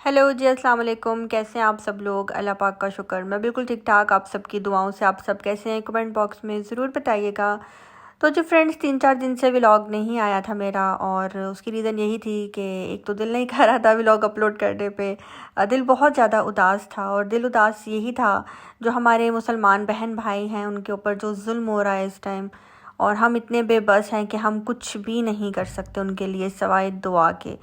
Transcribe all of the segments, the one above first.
Hello जी, अस्सलाम वालेकुम। कैसे हैं आप सब लोग? अल्लाह पाक का शुक्र, मैं बिल्कुल ठीक ठाक। आप सबकी दुआओं से आप सब कैसे हैं? कमेंट बॉक्स में ज़रूर बताइएगा। तो जो फ्रेंड्स 3-4 दिन से व्लॉग नहीं आया था मेरा, और उसकी रीज़न यही थी कि एक तो दिल नहीं कर रहा था व्लॉग अपलोड करने पे। दिल बहुत ज़्यादा उदास था, और दिल उदास यही था जो हमारे मुसलमान बहन भाई हैं उनके ऊपर जो जुल्म हो रहा है इस टाइम। और हम इतने बेबस हैं कि हम कुछ भी नहीं कर सकते उनके लिए सिवाय दुआ के।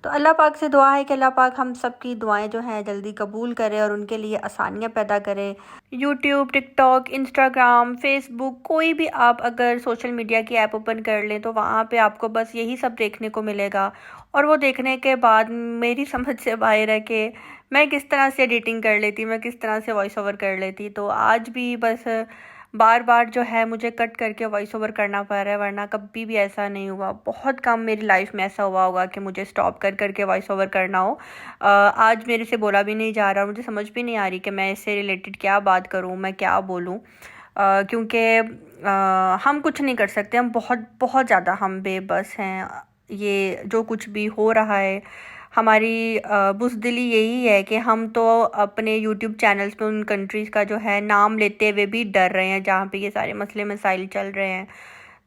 तो अल्लाह पाक से दुआ है कि अल्लाह पाक हम सब की दुआएं जो हैं जल्दी कबूल करे और उनके लिए आसानियां पैदा करे। यूट्यूब, टिकटॉक, इंस्टाग्राम, फेसबुक, कोई भी आप अगर सोशल मीडिया की ऐप ओपन कर लें तो वहाँ पे आपको बस यही सब देखने को मिलेगा। और वो देखने के बाद मेरी समझ से बाहर है कि मैं किस तरह से एडिटिंग कर लेती, मैं किस तरह से वॉइस ओवर कर लेती। तो आज भी बस बार बार जो है मुझे कट करके वॉइस ओवर करना पड़ रहा है, वरना कभी भी ऐसा नहीं हुआ। बहुत कम मेरी लाइफ में ऐसा हुआ होगा कि मुझे स्टॉप कर करके वॉइस ओवर करना हो। आज मेरे से बोला भी नहीं जा रहा, मुझे समझ भी नहीं आ रही कि मैं इससे रिलेटेड क्या बात करूं, मैं क्या बोलूं। क्योंकि हम कुछ नहीं कर सकते, हम बहुत बहुत ज़्यादा हम बेबस हैं। ये जो कुछ भी हो रहा है, हमारी बुज़दिली यही है कि हम तो अपने यूट्यूब चैनल्स पे उन कंट्रीज़ का जो है नाम लेते हुए भी डर रहे हैं जहाँ पे ये सारे मसले मसाइल चल रहे हैं।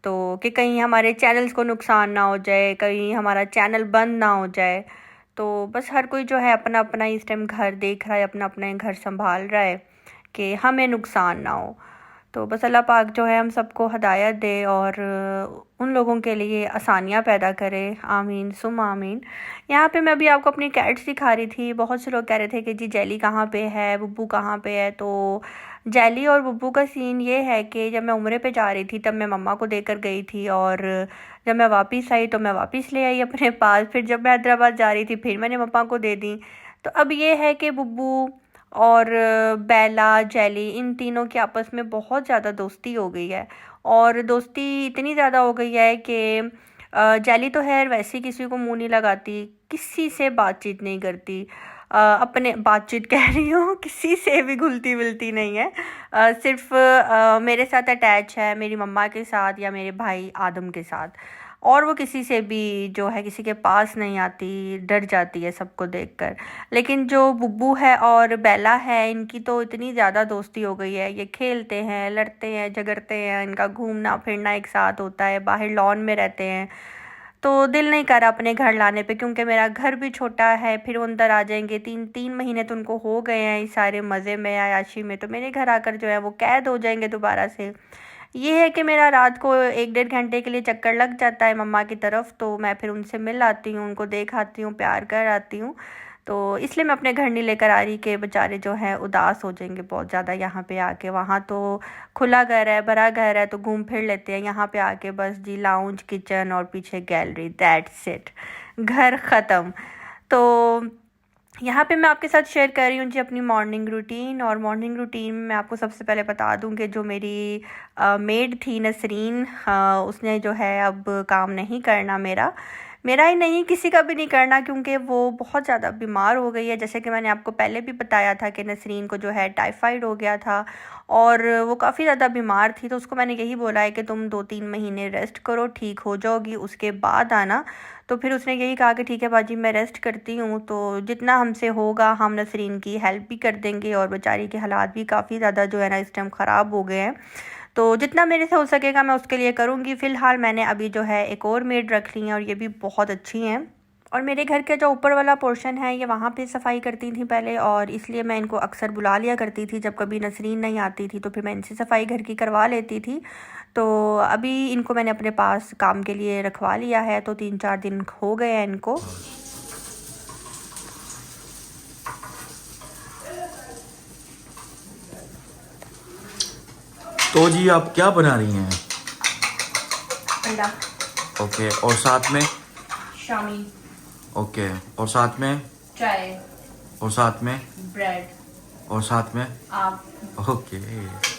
तो कि कहीं हमारे चैनल्स को नुकसान ना हो जाए, कहीं हमारा चैनल बंद ना हो जाए। तो बस हर कोई जो है अपना अपना इस टाइम घर देख रहा है, अपना अपना घर संभाल रहा है कि हमें नुकसान ना हो। तो बस अल्लाह पाक जो है हम सबको हदायत दे और उन लोगों के लिए आसानियाँ पैदा करे। आमीन सुम आमीन। यहाँ पे मैं अभी आपको अपनी कैट्स दिखा रही थी। बहुत से लोग कह रहे थे कि जी जैली कहाँ पे है, बुब्बू कहाँ पे है। तो जैली और बुब्बू का सीन ये है कि जब मैं उम्रे पे जा रही थी तब मैं मम्मा को देकर गई थी, और जब मैं वापस आई तो मैं वापस ले आई अपने पास। फिर जब मैं हैदराबाद जा रही थी फिर मैंने मम्मा को दे दी। तो अब ये है कि बुब्बू और बेला, जेली, इन तीनों की आपस में बहुत ज़्यादा दोस्ती हो गई है। और दोस्ती इतनी ज़्यादा हो गई है कि जेली तो है वैसे किसी को मुंह नहीं लगाती, किसी से बातचीत नहीं करती। अपने बातचीत कह रही हूँ, किसी से भी घुलती मिलती नहीं है। सिर्फ मेरे साथ अटैच है, मेरी मम्मा के साथ या मेरे भाई आदम के साथ। और वो किसी से भी जो है किसी के पास नहीं आती, डर जाती है सबको देखकर। लेकिन जो बुब्बू है और बेला है, इनकी तो इतनी ज़्यादा दोस्ती हो गई है, ये खेलते हैं, लड़ते हैं, झगड़ते हैं, इनका घूमना फिरना एक साथ होता है, बाहर लॉन में रहते हैं। तो दिल नहीं कर रहा अपने घर लाने पे, क्योंकि मेरा घर भी छोटा है। फिर वो अंदर आ जाएंगे, 3 महीने तो उनको हो गए हैं इस सारे मज़े में, आयाशी में। तो मेरे घर आकर जो है वो कैद हो जाएंगे दोबारा से। ये है कि मेरा रात को 1-1.5 घंटे के लिए चक्कर लग जाता है मम्मा की तरफ, तो मैं फिर उनसे मिल आती हूँ, उनको देख आती हूँ, प्यार कर आती हूँ। तो इसलिए मैं अपने घर नहीं लेकर आ रही कि बेचारे जो हैं उदास हो जाएंगे बहुत ज़्यादा यहाँ पे आके। वहाँ तो खुला घर है, बड़ा घर है, तो घूम फिर लेते हैं। यहाँ पे आके बस जी लाउंज, किचन और पीछे गैलरी, दैट्स इट, घर ख़त्म। तो यहाँ पे मैं आपके साथ शेयर कर रही हूँ जी अपनी मॉर्निंग रूटीन। और मॉर्निंग रूटीन में मैं आपको सबसे पहले बता दूँ कि जो मेरी मेड थी नसरीन, उसने जो है अब काम नहीं करना मेरा, मेरा ही नहीं किसी का भी नहीं करना, क्योंकि वो बहुत ज़्यादा बीमार हो गई है। जैसे कि मैंने आपको पहले भी बताया था कि नसरीन को जो है टाइफाइड हो गया था और वो काफ़ी ज़्यादा बीमार थी। तो उसको मैंने यही बोला है कि तुम 2-3 महीने रेस्ट करो, ठीक हो जाओगी, उसके बाद आना। तो फिर उसने यही कहा कि ठीक है बाजी, मैं रेस्ट करती हूँ, तो जितना हमसे होगा हम नसरीन की हेल्प भी कर देंगे। और बेचारी के हालात भी काफ़ी ज़्यादा जो है ना इस टाइम ख़राब हो गए हैं, तो जितना मेरे से हो सकेगा मैं उसके लिए करूँगी। फ़िलहाल मैंने अभी जो है एक और मेड रख ली है और ये भी बहुत अच्छी हैं। और मेरे घर का जो ऊपर वाला पोर्शन है ये वहाँ पे सफाई करती थी पहले, और इसलिए मैं इनको अक्सर बुला लिया करती थी। जब कभी नसरीन नहीं आती थी तो फिर मैं इनसे सफाई घर की करवा लेती थी। तो अभी इनको मैंने अपने पास काम के लिए रखवा लिया है, तो 3-4 दिन हो गए हैं इनको। तो जी आप क्या बना रही हैं? अंडा ओके, और साथ में? शामी, ओके, और साथ में? चाय, और साथ में? ब्रेड, और साथ में? आप। ओके।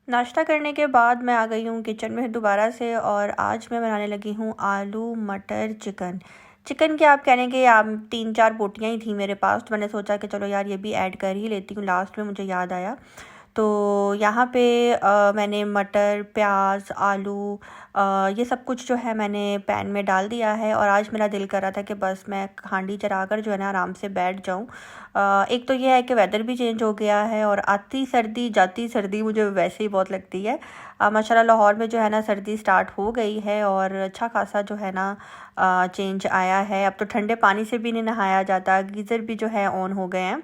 नाश्ता करने के बाद मैं आ गई हूँ किचन में दोबारा से और आज मैं बनाने लगी हूँ आलू मटर चिकन। चिकन की आप कह लें कि आप 3-4 बोटियाँ ही थी मेरे पास, तो मैंने सोचा कि चलो यार ये भी ऐड कर ही लेती हूँ, लास्ट में मुझे याद आया। तो यहाँ पे मैंने मटर, प्याज, आलू ये सब कुछ जो है मैंने पैन में डाल दिया है और आज मेरा दिल कर रहा था कि बस मैं हांडी चढ़ाकर जो है ना आराम से बैठ जाऊँ। एक तो ये है कि वेदर भी चेंज हो गया है और आती सर्दी जाती सर्दी मुझे वैसे ही बहुत लगती है। माशाल्लाह लाहौर में जो है ना सर्दी स्टार्ट हो गई है और अच्छा खासा जो है ना चेंज आया है। अब तो ठंडे पानी से भी नहीं नहाया जाता, गीज़र भी जो है ऑन हो गए हैं।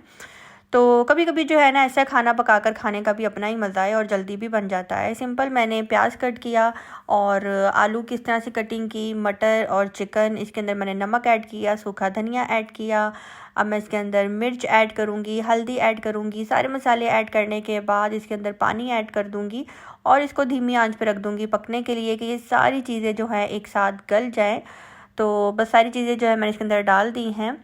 तो कभी कभी जो है ना ऐसा खाना पकाकर खाने का भी अपना ही मज़ा है और जल्दी भी बन जाता है। सिंपल मैंने प्याज कट किया और आलू किस तरह से कटिंग की, मटर और चिकन, इसके अंदर मैंने नमक ऐड किया, सूखा धनिया ऐड किया। अब मैं इसके अंदर मिर्च ऐड करूँगी, हल्दी ऐड करूँगी, सारे मसाले ऐड करने के बाद इसके अंदर पानी ऐड कर दूँगी और इसको धीमी आंच पर रख दूँगी पकने के लिए कि ये सारी चीज़ें जो है एक साथ गल जाएँ। तो बस सारी चीज़ें जो है मैंने इसके अंदर डाल दी हैं।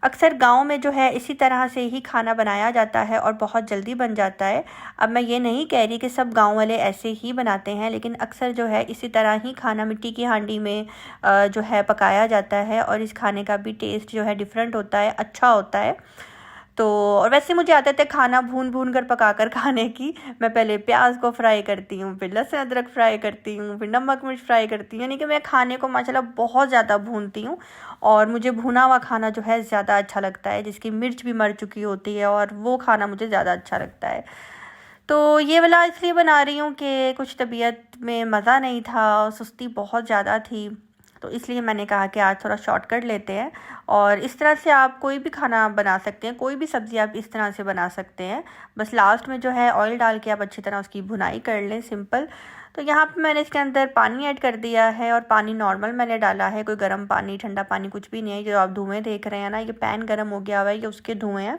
अक्सर गाँव में जो है इसी तरह से ही खाना बनाया जाता है और बहुत जल्दी बन जाता है। अब मैं ये नहीं कह रही कि सब गाँव वाले ऐसे ही बनाते हैं, लेकिन अक्सर जो है इसी तरह ही खाना मिट्टी की हांडी में जो है पकाया जाता है और इस खाने का भी टेस्ट जो है डिफरेंट होता है, अच्छा होता है। तो और वैसे मुझे आदत है खाना भून भून कर पकाकर खाने की। मैं पहले प्याज को फ्राई करती हूँ, फिर लहसुन अदरक फ्राई करती हूँ, फिर नमक मिर्च फ्राई करती हूँ, यानी कि मैं खाने को माशाल्लाह बहुत ज़्यादा भूनती हूँ और मुझे भुना हुआ खाना जो है ज़्यादा अच्छा लगता है, जिसकी मिर्च भी मर चुकी होती है और वो खाना मुझे ज़्यादा अच्छा लगता है। तो ये वाला इसलिए बना रही हूँ कि कुछ तबीयत में मज़ा नहीं था, सुस्ती बहुत ज़्यादा थी, तो इसलिए मैंने कहा कि आज थोड़ा शॉर्ट कर लेते हैं। और इस तरह से आप कोई भी खाना बना सकते हैं, कोई भी सब्ज़ी आप इस तरह से बना सकते हैं। बस लास्ट में जो है ऑयल डाल के आप अच्छी तरह उसकी भुनाई कर लें, सिंपल। तो यहाँ पे मैंने इसके अंदर पानी ऐड कर दिया है और पानी नॉर्मल मैंने डाला है, कोई गर्म पानी ठंडा पानी कुछ भी नहीं है। जो आप धुएँ देख रहे हैं ना, ये पैन गर्म हो गया हुआ है, ये उसके धुएँ हैं।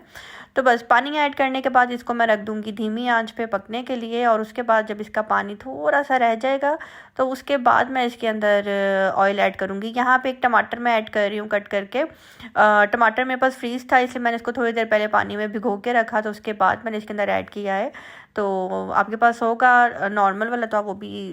तो बस पानी ऐड करने के बाद इसको मैं रख दूँगी धीमी आंच पे पकने के लिए और उसके बाद जब इसका पानी थोड़ा सा रह जाएगा तो उसके बाद मैं इसके अंदर ऑयल ऐड करूँगी। यहाँ पे एक टमाटर मैं ऐड कर रही हूँ कट करके। टमाटर मेरे पास फ्रीज़ था, इसलिए मैंने इसको थोड़ी देर पहले पानी में भिगो के रखा, तो उसके बाद मैंने इसके अंदर ऐड किया है। तो आपके पास होगा नॉर्मल वाला तो आप वो भी,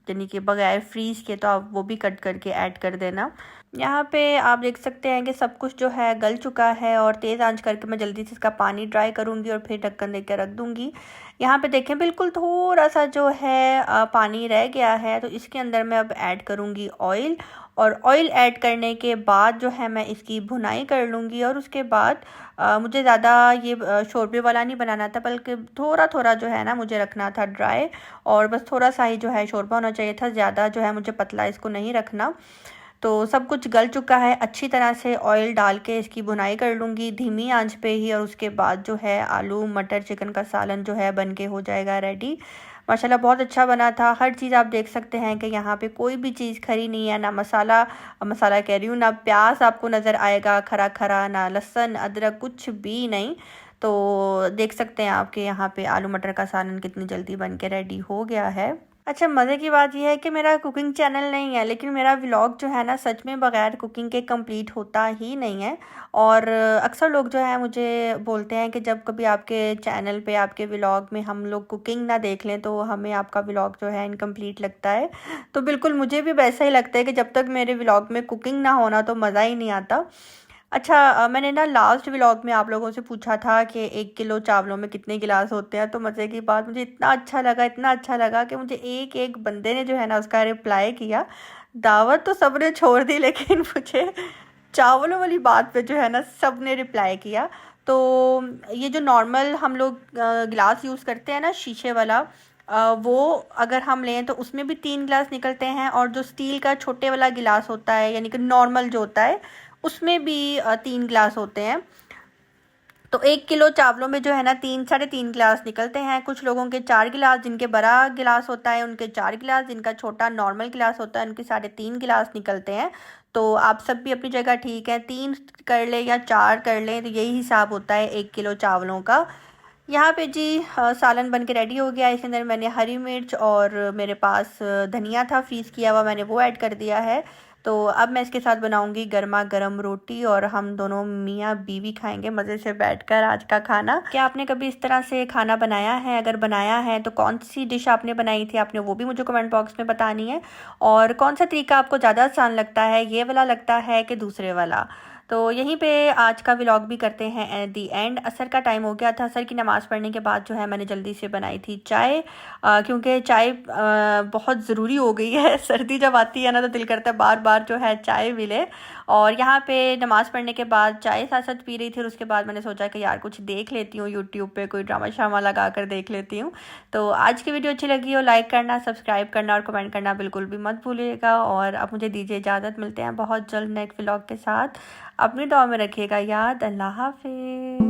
यानी कि बगैर फ्रीज़ के, तो आप वो भी कट करके ऐड कर देना। यहाँ पे आप देख सकते हैं कि सब कुछ जो है गल चुका है और तेज़ आंच करके मैं जल्दी से इसका पानी ड्राई करूँगी और फिर ढक्कन देकर रख दूँगी। यहाँ पे देखें बिल्कुल थोड़ा सा जो है पानी रह गया है, तो इसके अंदर मैं अब ऐड करूँगी ऑयल और ऑयल ऐड करने के बाद जो है मैं इसकी भुनाई कर लूँगी। और उसके बाद मुझे ज़्यादा ये शोरबे वाला नहीं बनाना था, बल्कि थोड़ा थोड़ा जो है ना मुझे रखना था ड्राई, और बस थोड़ा सा ही जो है शोरबा होना चाहिए था, ज़्यादा जो है मुझे पतला इसको नहीं रखना। तो सब कुछ गल चुका है, अच्छी तरह से ऑयल डाल के इसकी भुनाई कर लूँगी धीमी आंच पे ही, और उसके बाद जो है आलू मटर चिकन का सालन जो है बन के हो जाएगा रेडी। माशाल्लाह बहुत अच्छा बना था। हर चीज़ आप देख सकते हैं कि यहाँ पे कोई भी चीज़ खरी नहीं है, ना मसाला मसाला कह रही हूँ, ना प्याज आपको नज़र आएगा खरा खरा, ना लहसुन अदरक, कुछ भी नहीं। तो देख सकते हैं आपके यहाँ पे आलू मटर का सालन कितनी जल्दी बन के रेडी हो गया है। अच्छा, मज़े की बात यह है कि मेरा कुकिंग चैनल नहीं है, लेकिन मेरा व्लॉग जो है ना सच में बगैर कुकिंग के कंप्लीट होता ही नहीं है। और अक्सर लोग जो है मुझे बोलते हैं कि जब कभी आपके चैनल पे, आपके व्लॉग में हम लोग कुकिंग ना देख लें तो हमें आपका व्लॉग जो है इनकम्प्लीट लगता है। तो बिल्कुल मुझे भी वैसा ही लगता है कि जब तक मेरे व्लॉग में कुकिंग ना होना तो मज़ा ही नहीं आता। अच्छा, मैंने ना लास्ट व्लॉग में आप लोगों से पूछा था कि 1 किलो चावलों में कितने गिलास होते हैं, तो मज़े की बात, मुझे इतना अच्छा लगा, इतना अच्छा लगा कि मुझे एक एक बंदे ने जो है ना उसका रिप्लाई किया। दावत तो सब ने छोड़ दी, लेकिन मुझे चावलों वाली बात पे जो है ना सब ने रिप्लाई किया। तो ये जो नॉर्मल हम लोग गिलास यूज़ करते हैं ना, शीशे वाला, वो अगर हम लें तो उसमें भी 3 गिलास निकलते हैं, और जो स्टील का छोटे वाला गिलास होता है, यानी कि नॉर्मल जो होता है, उसमें भी 3 गिलास होते हैं। तो 1 किलो चावलों में जो है ना 3-3.5 गिलास निकलते हैं। कुछ लोगों के 4 गिलास, जिनके बड़ा गिलास होता है उनके 4 गिलास, जिनका छोटा नॉर्मल गिलास होता है उनके 3.5 गिलास निकलते हैं। तो आप सब भी अपनी जगह ठीक है, 3 कर लें या 4 कर लें, तो यही हिसाब होता है 1 किलो चावलों का। यहाँ पे जी सालन बन के रेडी हो गया। इसके अंदर मैंने हरी मिर्च और मेरे पास धनिया था फ्रीज़ किया हुआ, मैंने वो ऐड कर दिया है। तो अब मैं इसके साथ बनाऊंगी गर्मा गर्म रोटी और हम दोनों मियाँ बीवी खाएंगे मज़े से बैठकर आज का खाना। क्या आपने कभी इस तरह से खाना बनाया है? अगर बनाया है तो कौन सी डिश आपने बनाई थी आपने वो भी मुझे कमेंट बॉक्स में बतानी है। और कौन सा तरीका आपको ज़्यादा आसान लगता है, ये वाला लगता है कि दूसरे वाला? तो यहीं पे आज का व्लॉग भी करते हैं एट दी एंड। असर का टाइम हो गया था, असर की नमाज़ पढ़ने के बाद जो है मैंने जल्दी से बनाई थी चाय, क्योंकि चाय बहुत ज़रूरी हो गई है। सर्दी जब आती है ना तो दिल करता है बार बार जो है चाय मिले। और यहाँ पे नमाज़ पढ़ने के बाद चाय साथ साथ पी रही थी और उसके बाद मैंने सोचा कि यार कुछ देख लेती हूँ यूट्यूब पे, कोई ड्रामा श्रामा लगा कर देख लेती हूँ। तो आज की वीडियो अच्छी लगी हो लाइक करना, सब्सक्राइब करना और कमेंट करना बिल्कुल भी मत भूलिएगा। और अब मुझे दीजिए इजाज़त, मिलते हैं बहुत जल्द नेक्स्ट व्लॉग के साथ। अपनी दुआ में रखिएगा याद। अल्लाह हाफिज़।